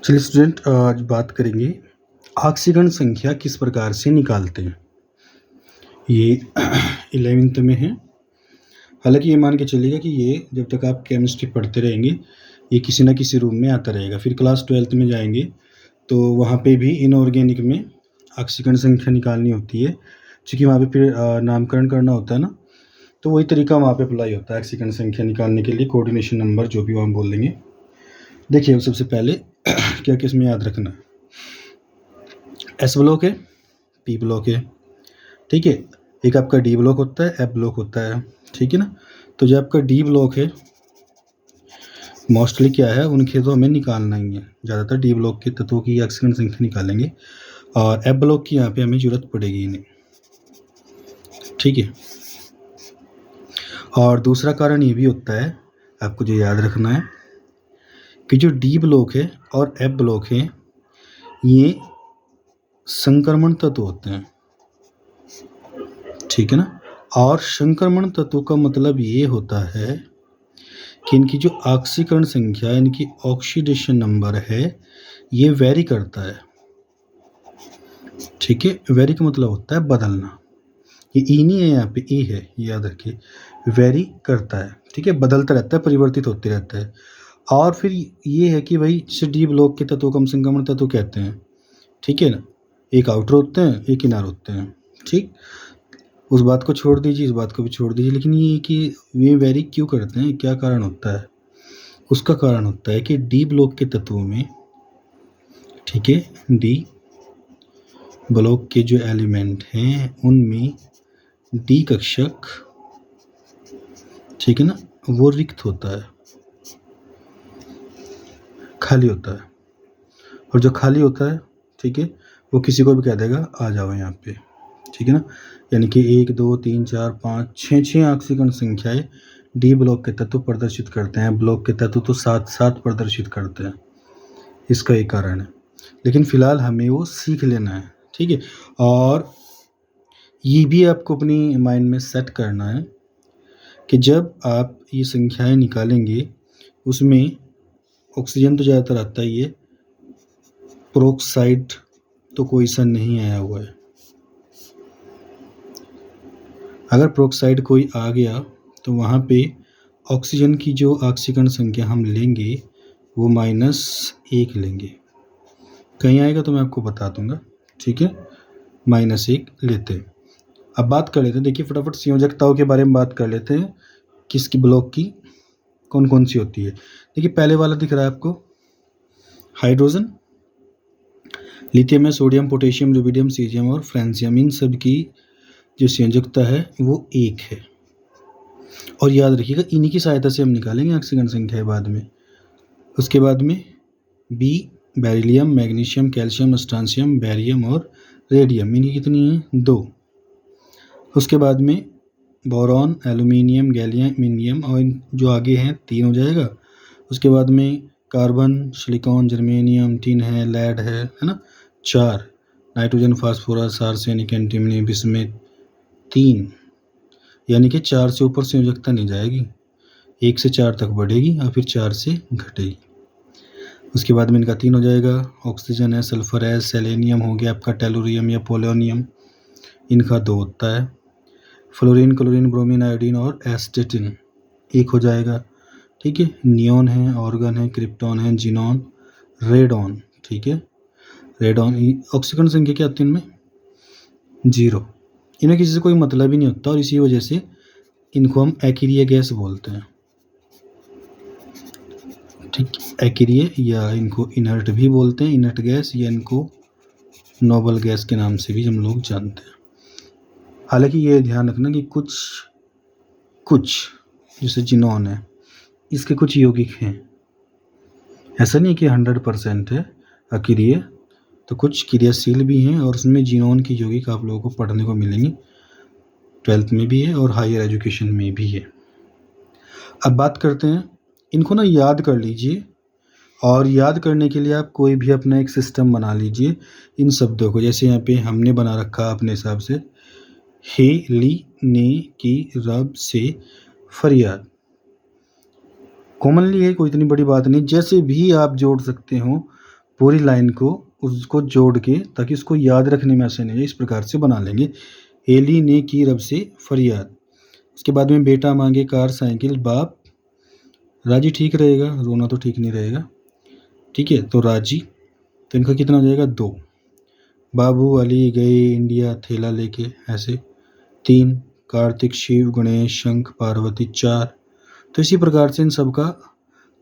चलिए स्टूडेंट, आज बात करेंगे ऑक्सीकरण संख्या किस प्रकार से निकालते हैं। ये 11th में है। हालांकि ये मान के चलिएगा कि ये जब तक आप केमिस्ट्री पढ़ते रहेंगे ये किसी न किसी रूम में आता रहेगा। फिर क्लास 12th में जाएंगे तो वहाँ पे भी इनऑर्गेनिक में ऑक्सीकरण संख्या निकालनी होती है, क्योंकि वहाँ पे फिर नामकरण करना होता है ना, तो वही तरीका वहाँ पे अप्लाई होता है ऑक्सीकरण संख्या निकालने के लिए। कोऑर्डिनेशन नंबर जो भी वो हम बोल देंगे। देखिए सबसे पहले क्या किस में याद रखना है, एस ब्लॉक है, पी ब्लॉक है, ठीक है। एक आपका डी ब्लॉक होता है, एफ ब्लॉक होता है, ठीक है ना। तो जो आपका डी ब्लॉक है मोस्टली क्या है, उनके तो हमें निकालना ही है। ज़्यादातर डी ब्लॉक के तत्वों की ऑक्सीकरण संख्या निकालेंगे और एफ ब्लॉक की यहाँ पे हमें ज़रूरत पड़ेगी ही नहीं, ठीक है। और दूसरा कारण ये भी होता है, आपको जो याद रखना है कि जो डी ब्लॉक है और एफ ब्लॉक है ये संक्रमण तत्व होते हैं, ठीक है ना। और संक्रमण तत्व का मतलब ये होता है कि इनकी जो ऑक्सीकरण संख्या, इनकी ऑक्सीडेशन नंबर है, ये वेरी करता है, ठीक है। वेरी का मतलब होता है बदलना। ये ई नहीं है, यहाँ पे ए है, याद रखिए। वेरी करता है, ठीक है, बदलता रहता है, परिवर्तित होते रहता है। और फिर ये है कि भाई जैसे डी ब्लॉक के तत्वों को हम संक्रमण तत्व कहते हैं, ठीक है ना। एक आउटर होते हैं, एक इनर होते हैं, ठीक। उस बात को छोड़ दीजिए, इस बात को भी छोड़ दीजिए, लेकिन ये कि ये वेरी क्यों करते हैं, क्या कारण होता है। उसका कारण होता है कि डी ब्लॉक के तत्वों में, ठीक है, डी ब्लॉक के जो एलिमेंट हैं उनमें डी कक्षक, ठीक है ना, वो रिक्त होता है, खाली होता है। और जो खाली होता है, ठीक है, वो किसी को भी कह देगा आ जाओ यहाँ पे, ठीक है ना। यानी कि 1 2 3 4 5 6 ऑक्सीकरण संख्याएं डी ब्लॉक के तत्व प्रदर्शित करते हैं। ब्लॉक के तत्व तो 7 प्रदर्शित करते हैं, इसका एक कारण है। लेकिन फिलहाल हमें वो सीख लेना है, ठीक है। और ये भी आपको अपनी माइंड में सेट करना है कि जब आप ये संख्याएं निकालेंगे उसमें ऑक्सीजन तो ज़्यादातर आता ही है, पेरोक्साइड तो कोई सा नहीं आया हुआ है। अगर पेरोक्साइड कोई आ गया तो वहाँ पे ऑक्सीजन की जो ऑक्सीकरण संख्या हम लेंगे वो -1 लेंगे। कहीं आएगा तो मैं आपको बता दूंगा, ठीक है। -1 लेते हैं। अब बात कर लेते हैं, देखिए फटाफट संयोजकताओं के बारे में बात कर लेते हैं, किसकी ब्लॉक की कौन कौन सी होती है। देखिए पहले वाला दिख रहा है आपको, हाइड्रोजन, लिथियम है, सोडियम, पोटेशियम, रुबिडियम, सीजियम और फ्रांसियम, इन सब की जो संयोजकता है वो 1 है। और याद रखिएगा इन्हीं की सहायता से हम निकालेंगे ऑक्सीकरण संख्या बाद में। उसके बाद में B beryllium, magnesium, calcium, strontium, barium और रेडियम, इनकी कितनी है 2। उसके बाद में बोरॉन, एल्यूमिनियम, गैलियम, इंडियम और जो आगे हैं 3 हो जाएगा। उसके बाद में कार्बन, सिलिकॉन, जर्मेनियम, टिन है, लेड है ना 4। Nitrogen, phosphorus, arsenic, antimony, bismuth 3। यानी कि 4 से ऊपर संयोजकता नहीं जाएगी, 1 से 4 तक बढ़ेगी और फिर 4 से घटेगी। उसके बाद में इनका 3 हो जाएगा। ऑक्सीजन है, सल्फर है, सेलेनियम हो गया आपका, टेलुरियम या पोलोनियम, इनका 2 होता है। फ्लोरीन, क्लोरीन, ब्रोमीन, आयोडीन और एस्टेटिन 1 हो जाएगा, ठीक है। नियॉन है, ऑर्गन है, क्रिप्टॉन है, जीनॉन, रेडॉन, ठीक है। रेडॉन ऑक्सीकरण संख्या क्या आती है इनमें 0। इनमें किसी से कोई मतलब ही नहीं होता और इसी वजह से इनको हम एक्रिय गैस बोलते हैं, ठीक। एक्रिय या इनको इनर्ट भी बोलते हैं, इनर्ट गैस, या इनको नोबल गैस के नाम से भी हम लोग जानते हैं। हालांकि ये ध्यान रखना कि कुछ जैसे जिनॉन है इसके कुछ यौगिक हैं, ऐसा नहीं कि 100% है अक्रिय, तो कुछ क्रियाशील भी हैं और उसमें जिनॉन की यौगिक आप लोगों को पढ़ने को मिलेंगी, 12th में भी है और हायर एजुकेशन में भी है। अब बात करते हैं, इनको ना याद कर लीजिए और याद करने के लिए आप कोई भी अपना एक सिस्टम बना लीजिए इन शब्दों को। जैसे यहाँ पे हमने बना रखा अपने हिसाब से, हे ली ने की रब से फरियाद, कॉमनली है, कोई इतनी बड़ी बात नहीं। जैसे भी आप जोड़ सकते हो पूरी लाइन को उसको जोड़ के, ताकि उसको याद रखने में आसानी है, इस प्रकार से बना लेंगे। एली ने की रब से फरियाद। उसके बाद में बेटा मांगे कार साइकिल, बाप राजी ठीक रहेगा, रोना तो ठीक नहीं रहेगा, ठीक है, तो राजी। तो इनका कितना हो जाएगा 2। बाबू अली गए इंडिया थैला लेके, ऐसे 3। कार्तिक शिव गणेश शंख पार्वती 4। तो इसी प्रकार से इन सब का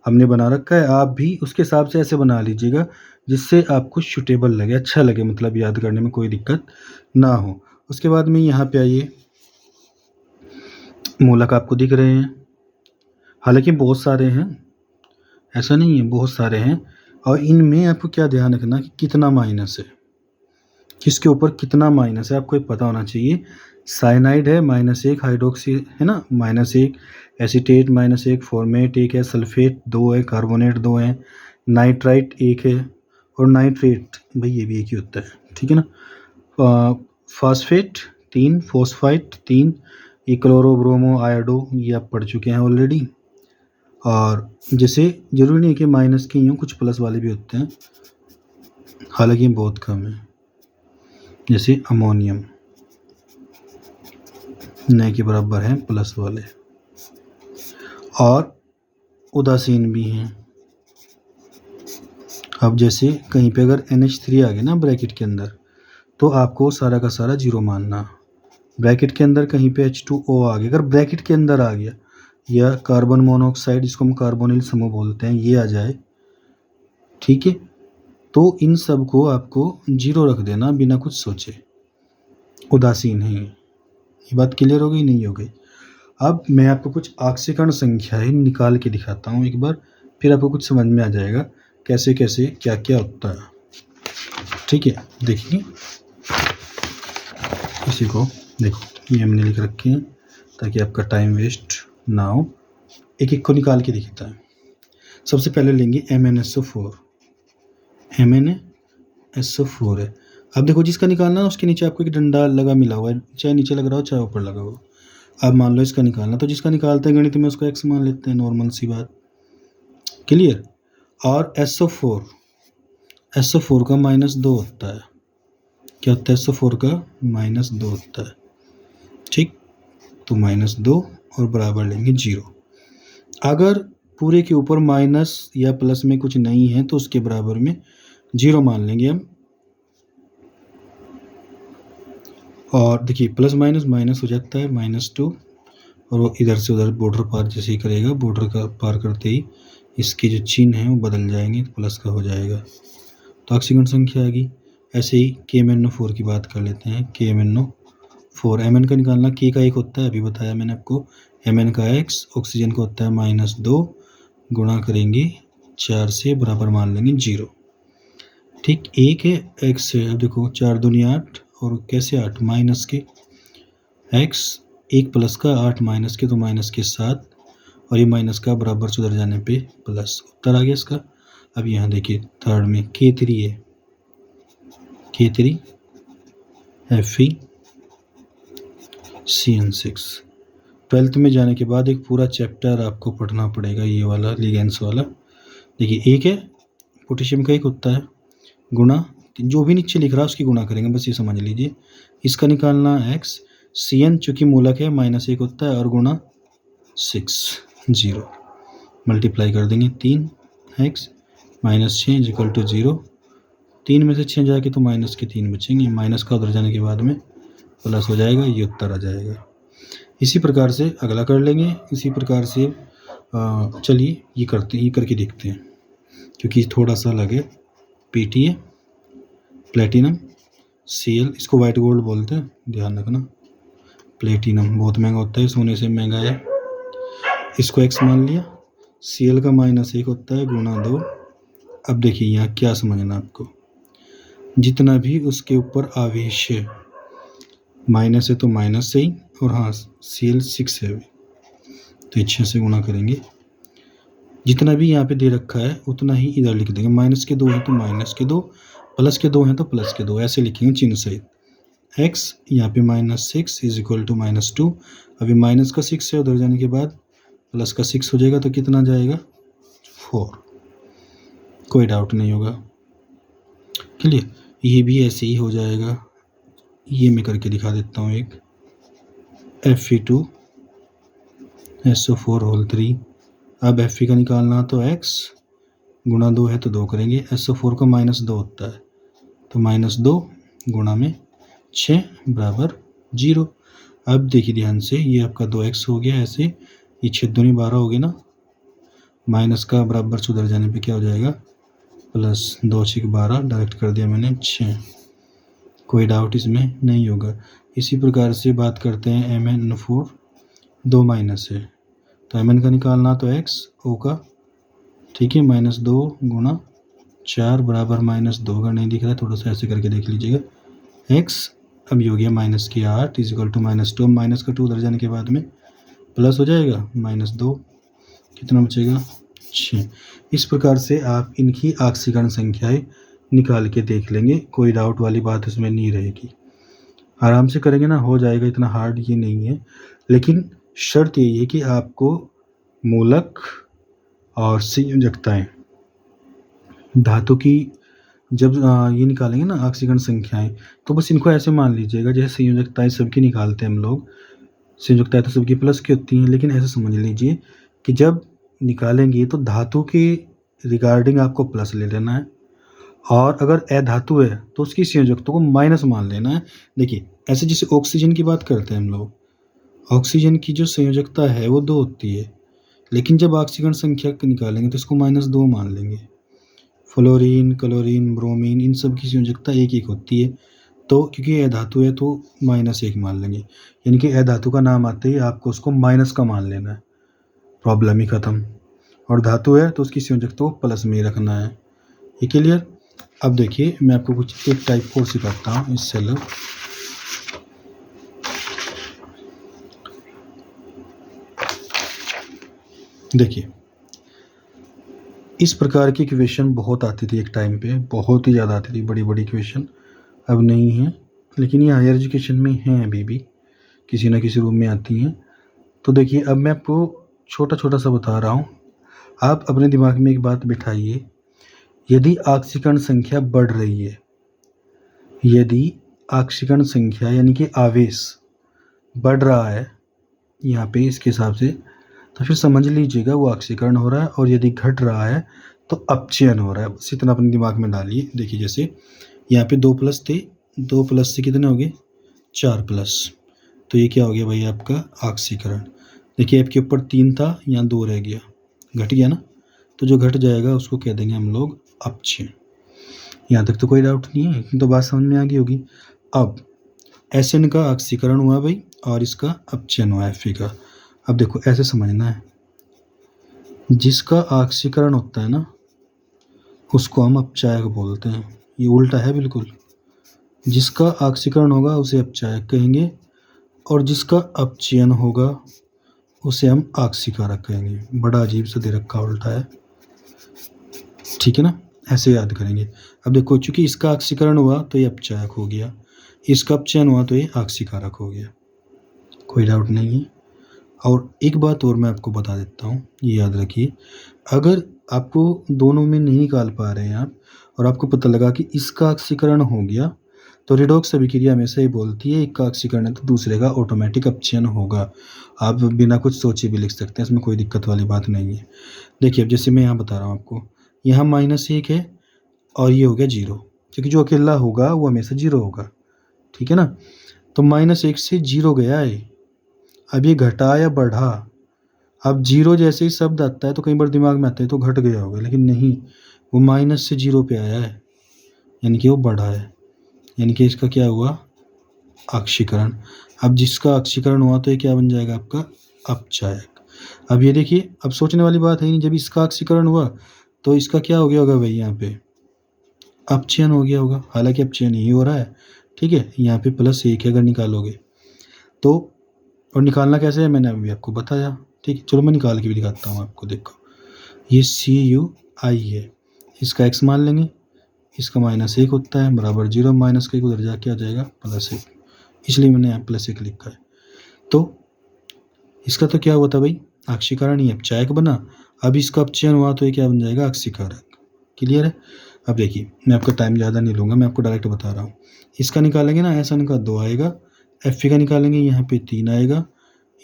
हमने बना रखा है। आप भी उसके हिसाब से ऐसे बना लीजिएगा जिससे आपको सूटेबल लगे, अच्छा लगे, मतलब याद करने में कोई दिक्कत ना हो। उसके बाद में यहाँ पे आइए, मूलक आपको दिख रहे हैं, हालांकि बहुत सारे हैं, ऐसा नहीं है, बहुत सारे हैं। और इनमें आपको क्या ध्यान रखना कि कितना माइनस है, किसके ऊपर कितना माइनस है, आपको पता होना चाहिए। साइनाइड है -1, हाइड्रोक्सी है ना -1, एसीटेट -1, फॉर्मेट 1 है, सल्फेट 2 है, कार्बोनेट 2 है, नाइट्राइट 1 है, और नाइट्रेट भाई ये भी एक ही होता है, ठीक है ना। फॉस्फेट 3, फॉस्फाइट 3, ये क्लोरोब्रोमो आयोडो, ये आप पढ़ चुके हैं ऑलरेडी। और जैसे जरूरी नहीं है कि माइनस के ही हों, कुछ प्लस वाले भी होते हैं, हालांकि बहुत कम है। जैसे अमोनियम न के बराबर है प्लस वाले, और उदासीन भी हैं। अब जैसे कहीं पे अगर NH3 आ गया ना ब्रैकेट के अंदर, तो आपको सारा का सारा 0 मानना। ब्रैकेट के अंदर कहीं पे H2O आ गया, अगर ब्रैकेट के अंदर आ गया, या कार्बन मोनोऑक्साइड जिसको हम कार्बोनिल समूह बोलते हैं, ये आ जाए, ठीक है, तो इन सब को आपको 0 रख देना बिना कुछ सोचे, उदासीन है ये बात क्लियर हो गई नहीं हो गई। अब मैं आपको कुछ ऑक्सीकरण संख्याएं निकाल के दिखाता हूँ एक बार, फिर आपको कुछ समझ में आ जाएगा कैसे कैसे क्या क्या होता है, ठीक है। देखिए इसी को देखो, ये हमने लिख रखे हैं ताकि आपका टाइम वेस्ट ना हो। एक एक को निकाल के दिखता है। सबसे पहले लेंगे MnSO4, MnSO4 है। अब देखो जिसका निकालना है उसके नीचे आपको एक डंडा लगा मिला हुआ है, चाहे नीचे लग रहा हो चाहे ऊपर लगा हो। अब मान लो इसका निकालना, तो जिसका निकालते हैं गणित में उसको x मान लेते हैं, नॉर्मल सी बात, क्लियर। और SO4 का -2 होता है, क्या होता है SO4 का -2 होता है, ठीक। तो -2 और बराबर लेंगे 0। अगर पूरे के ऊपर माइनस या प्लस में कुछ नहीं है तो उसके बराबर में 0 मान लेंगे हम। और देखिए प्लस माइनस माइनस हो जाता है -2, और वो इधर से उधर बॉर्डर पार जैसे ही करेगा, बॉर्डर का पार करते ही इसके जो चिन्ह हैं वो बदल जाएंगे, तो प्लस का हो जाएगा, तो ऑक्सीजन संख्या आएगी। ऐसे ही KMnO4 की बात कर लेते हैं। KMnO4, Mn का निकालना, K का 1 होता है, अभी बताया मैंने आपको, Mn का x, ऑक्सीजन का होता है -2, गुणा करेंगे 4 से, बराबर मान लेंगे 0, ठीक। 1 है x है, अब देखो 4 दूनी 8, और कैसे 8 माइनस के x, 1 प्लस का 8 माइनस के, तो माइनस के 7, और ये माइनस का बराबर से उधर जाने पे प्लस, उत्तर आ गया इसका। अब यहाँ देखिए थर्ड में K3 है, K3 FeCN6। 12th में जाने के बाद एक पूरा चैप्टर आपको पढ़ना पड़ेगा, ये वाला लिगेंड्स वाला। देखिए 1 है, पोटेशियम का 1 होता है, गुणा जो भी नीचे लिख रहा है उसकी गुणा करेंगे, बस ये समझ लीजिए। इसका निकालना x, CN चूँकि मूलक है -1 होता है, और गुणा 6, 0, मल्टीप्लाई कर देंगे 3x -6 = 0। 3 में से 6 जाके तो माइनस के 3 बचेंगे, माइनस का उधर जाने के बाद में प्लस हो जाएगा, ये उत्तर आ जाएगा। इसी प्रकार से अगला कर लेंगे, इसी प्रकार से चलिए ये करके देखते हैं, क्योंकि थोड़ा सा लगे। PTA प्लेटिनम, Cl, इसको वाइट गोल्ड बोलते हैं, ध्यान रखना। प्लेटिनम बहुत महंगा होता है, सोने से महंगा है, इसको x मान लिया। Cl का -1 होता है, गुणा 2। अब देखिए यहाँ क्या समझना आपको, जितना भी उसके ऊपर आवेश है, माइनस है तो माइनस से ही, और हाँ Cl 6 है, तो 6 से गुणा करेंगे। जितना भी यहाँ पे दे रखा है उतना ही इधर लिख देंगे, माइनस के 2 हैं तो माइनस के 2, प्लस के 2 हैं तो प्लस के 2, ऐसे लिखेंगे चिन्ह सहित। x यहाँ पे -6 = -2, अभी माइनस का 6 है, उधर जाने के बाद प्लस का 6 हो जाएगा, तो कितना जाएगा 4, कोई डाउट नहीं होगा। क्लियर। ये भी ऐसे ही हो जाएगा, ये मैं करके दिखा देता हूँ एक Fe2SO4 होल 3। अब Fe का निकालना तो x गुणा 2 है तो 2 करेंगे, SO4 का -2 होता है तो -2 गुणा में 6 बराबर 0। अब देखिए ध्यान से, ये आपका 2x हो गया ऐसे, ये 6 दूनी 12 हो गया ना, माइनस का बराबर सुधर जाने पे क्या हो जाएगा प्लस 2 6 12, डायरेक्ट कर दिया मैंने 6। कोई डाउट इसमें नहीं होगा। इसी प्रकार से बात करते हैं Mn4 2 माइनस है तो Mn का निकालना तो x O का, ठीक है, -2 गुणा 4 बराबर -2 का नहीं दिख रहा है, थोड़ा सा ऐसे करके देख लीजिएगा x। अब ये हो गया -8 इजिकल टू -2, माइनस का 2 उधर जाने के बाद में प्लस हो जाएगा -2, कितना बचेगा 6। इस प्रकार से आप इनकी आक्सीकरण संख्याएं निकाल के देख लेंगे, कोई डाउट वाली बात इसमें नहीं रहेगी। आराम से करेंगे ना, हो जाएगा, इतना हार्ड ये नहीं है। लेकिन शर्त यही है कि आपको मूलक और संयोजकताएं धातु की जब ये निकालेंगे ना आक्सीकरण संख्याएं, तो बस इनको ऐसे मान लीजिएगा जैसे संयोजकताएं सबकी निकालते हैं हम लोग। संयोजकताएं तो सबकी प्लस की होती हैं, लेकिन ऐसे समझ लीजिए कि जब निकालेंगे तो धातु के रिगार्डिंग आपको प्लस ले लेना है, और अगर अधातु है तो उसकी संयोजकता को माइनस मान लेना है। देखिए ऐसे जैसे ऑक्सीजन की बात करते हैं हम लोग, ऑक्सीजन की जो संयोजकता है वो 2 होती है, लेकिन जब ऑक्सीजन संख्या निकालेंगे तो इसको -2 मान लेंगे। फ्लोरीन, क्लोरीन, ब्रोमीन, इन सब की संयोजकता 1 होती है, तो क्योंकि अधातु है तो -1 मान लेंगे, यानी कि अधातु का नाम आते ही आपको उसको माइनस का मान लेना है, प्रॉब्लम ही ख़त्म। और धातु है तो उसकी संयोजकता को प्लस में ही रखना है। ये क्लियर। अब देखिए मैं आपको कुछ एक टाइप और सिखाता हूँ इससे अलग। देखिए इस प्रकार की इक्वेशन बहुत आती थी एक टाइम पे, बहुत ही ज़्यादा आती थी, बड़ी बड़ी इक्वेशन। अब नहीं है, लेकिन ये हायर एजुकेशन में हैं, अभी भी किसी न किसी रूम में आती हैं। तो देखिए अब मैं आपको छोटा छोटा सा बता रहा हूँ, आप अपने दिमाग में एक बात बिठाइए। यदि आक्सीकरण संख्या बढ़ रही है, यदि आक्सीकरण संख्या यानी कि आवेश बढ़ रहा है यहाँ पे इसके हिसाब से, तो फिर समझ लीजिएगा वो आक्सीकरण हो रहा है। और यदि घट रहा है तो अपचयन हो रहा है। बस इतना अपने दिमाग में डालिए। देखिए जैसे यहाँ पे 2 प्लस थे, 2 प्लस से कितने हो गए 4 प्लस, तो ये क्या हो गया भाई आपका आक्सीकरण। देखिए आपके ऊपर 3 था, यहाँ 2 रह गया, घट गया ना, तो जो घट जाएगा उसको कह देंगे हम लोग अपचयन। यहाँ तक तो कोई डाउट नहीं है, तो बात समझ में आ गई होगी। अब एसिड का ऑक्सीकरण हुआ भाई और इसका अपचयन हुआ Fe का। अब देखो ऐसे समझना है, जिसका ऑक्सीकरण होता है ना उसको हम अपचायक बोलते हैं। ये उल्टा है बिल्कुल, जिसका ऑक्सीकरण होगा उसे अपचायक कहेंगे और जिसका अपचयन होगा उसे हम ऑक्सीकारक कहेंगे। बड़ा अजीब सा दे रखा उल्टा है, ठीक है ना, ऐसे याद करेंगे। अब देखो चूंकि इसका ऑक्सीकरण हुआ तो ये अपचायक हो गया, इसका अपचयन हुआ तो ये ऑक्सीकारक हो गया, कोई डाउट नहीं है। और एक बात और मैं आपको बता देता हूँ, ये याद रखिए, अगर आपको दोनों में नहीं निकाल पा रहे हैं आप और आपको पता लगा कि इसका ऑक्सीकरण हो गया, तो रिडॉक्स अभिक्रिया हमेशा ही बोलती है एक का ऑक्सीकरण है तो दूसरे का ऑटोमेटिक अपचयन होगा। आप बिना कुछ सोचे भी लिख सकते हैं, इसमें कोई दिक्कत वाली बात नहीं है। देखिए अब जैसे मैं यहाँ बता रहा हूँ आपको, यहाँ -1 है और ये हो गया 0, क्योंकि जो अकेला होगा वो हमेशा 0 होगा, ठीक है ना। तो -1 से 0 गया है, अब ये घटा या बढ़ा। अब 0 जैसे ही शब्द आता है तो कई बार दिमाग में आता है तो घट गया होगा, लेकिन नहीं, वो माइनस से 0 पे आया है, यानी कि वो बढ़ा है, यानी कि इसका क्या हुआ ऑक्सीकरण। अब जिसका ऑक्सीकरण हुआ तो ये क्या बन जाएगा आपका अपचायक। अब ये देखिए, अब सोचने वाली बात है नहीं, जब इसका ऑक्सीकरण हुआ तो इसका क्या हो गया होगा भाई, यहाँ पे अपचयन हो गया होगा, हालांकि अपचयन ही हो रहा है, ठीक है। यहाँ पे +1 अगर निकालोगे तो, और निकालना कैसे है मैंने अभी आपको बताया, ठीक है। चलो मैं निकाल के भी दिखाता हूँ आपको। देखो ये CuI है, इसका x मान लेंगे, इसका -1 होता है बराबर 0, माइनस का 1 उधर जाके आ जाएगा +1, इसलिए मैंने यहाँ +1 लिखा है। तो इसका तो क्या हुआ था भाई ऑक्सीकरण, ही अपचायक बना। अब इसका अपचयन हुआ तो ये क्या बन जाएगा ऑक्सीकारक। क्लियर है। अब देखिए, मैं आपका टाइम ज़्यादा नहीं लूँगा, मैं आपको डायरेक्ट बता रहा हूँ। इसका निकालेंगे ना, SN का 2 आएगा, FE का निकालेंगे यहाँ पे 3 आएगा,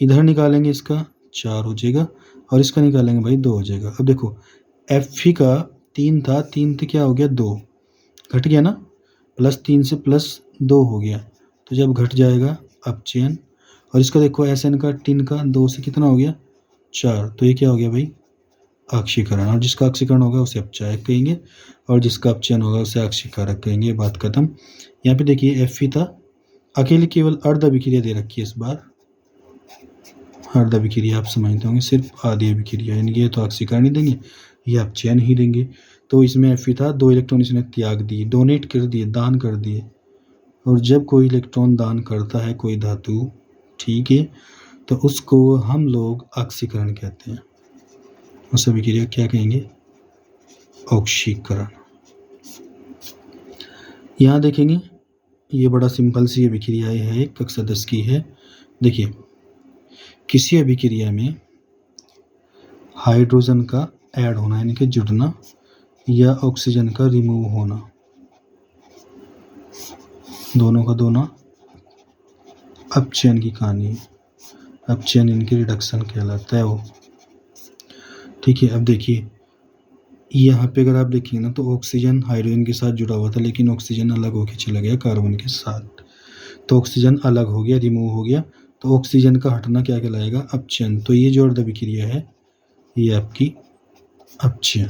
इधर निकालेंगे इसका 4 हो जाएगा और इसका निकालेंगे भाई 2 हो जाएगा। अब देखो FE का 3 था, 3 से क्या हो गया 2, घट गया ना, +3 से +2 हो गया। तो जब घट जाएगा अपचयन, और इसका देखो SN का 3 का 2 से कितना हो गया 4, तो ये क्या हो गया भाई ऑक्सीकरण, और जिसका ऑक्सीकरण होगा उसे अपचायक कहेंगे और जिसका अपचयन होगा उसे ऑक्सीकारक कहेंगे। बात खत्म। यहाँ पे देखिए FE था, अकेले केवल अर्ध अभिक्रिया दे रखी है इस बार, अर्ध अभिक्रिया आप समझते होंगे, सिर्फ आधी अभिक्रिया, यानी कि ये तो ऑक्सीकरण ही देंगे, ये अपचयन ही देंगे। तो इसमें FE था, 2 इलेक्ट्रॉन इसने त्याग दिए, डोनेट कर दिए, दान कर दिए। और जब कोई इलेक्ट्रॉन दान करता है कोई धातु, ठीक है, तो उसको हम लोग ऑक्सीकरण कहते हैं। उस अभिक्रिया क्या कहेंगे ऑक्सीकरण। यहाँ देखेंगे ये बड़ा सिंपल सी अभिक्रिया है, कक्षा 10 की है। देखिए किसी अभिक्रिया में हाइड्रोजन का ऐड होना यानी कि जुड़ना या ऑक्सीजन का रिमूव होना, दोनों का दोनों अपचयन की कहानी है। अपचयन इनके रिडक्शन कहलाता है वो, ठीक है। अब देखिए यहाँ पे अगर आप देखेंगे ना, तो ऑक्सीजन हाइड्रोजन के साथ जुड़ा हुआ था, लेकिन ऑक्सीजन अलग होकर चला गया कार्बन के साथ, तो ऑक्सीजन अलग हो गया, रिमूव हो गया, तो ऑक्सीजन का हटना क्या कहलाएगा अपचयन। तो ये जो अर्ध अभिक्रिया है ये आपकी अपचयन।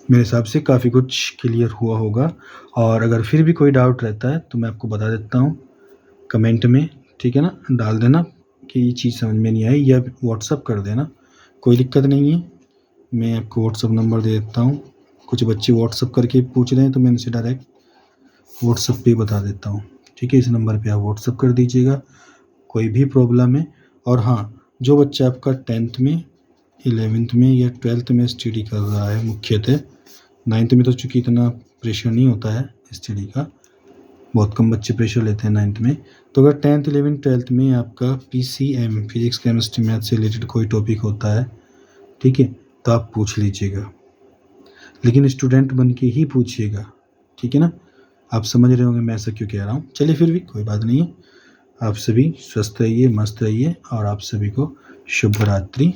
मेरे हिसाब से काफ़ी कुछ क्लियर हुआ होगा, और अगर फिर भी कोई डाउट रहता है तो मैं आपको बता देता हूँ कमेंट में, ठीक है ना, डाल देना कि ये चीज़ समझ में नहीं आई, या व्हाट्सअप कर देना, कोई दिक्कत नहीं है। मैं आपको व्हाट्सअप नंबर दे देता हूँ, कुछ बच्चे व्हाट्सअप करके पूछ रहे हैं तो मैं उनसे डायरेक्ट व्हाट्सअप पे बता देता हूँ, ठीक है। इस नंबर पे आप व्हाट्सअप कर दीजिएगा, कोई भी प्रॉब्लम है। और हाँ, जो बच्चा आपका 10th में, 11th में या 12th में स्टडी कर रहा है, मुख्यतः 9th में तो चूँकि इतना प्रेशर नहीं होता है स्टडी का, बहुत कम बच्चे प्रेशर लेते हैं 9th में, तो अगर 10th 11th 12th में आपका PCM फिजिक्स केमिस्ट्री मैथ से रिलेटेड कोई टॉपिक होता है, ठीक है, तो आप पूछ लीजिएगा, लेकिन स्टूडेंट बन के ही पूछिएगा, ठीक है ना। आप समझ रहे होंगे मैं ऐसा क्यों कह रहा हूँ, चलिए फिर भी कोई बात नहीं है। आप सभी स्वस्थ रहिए, मस्त रहिए, और आप सभी को शुभ रात्रि।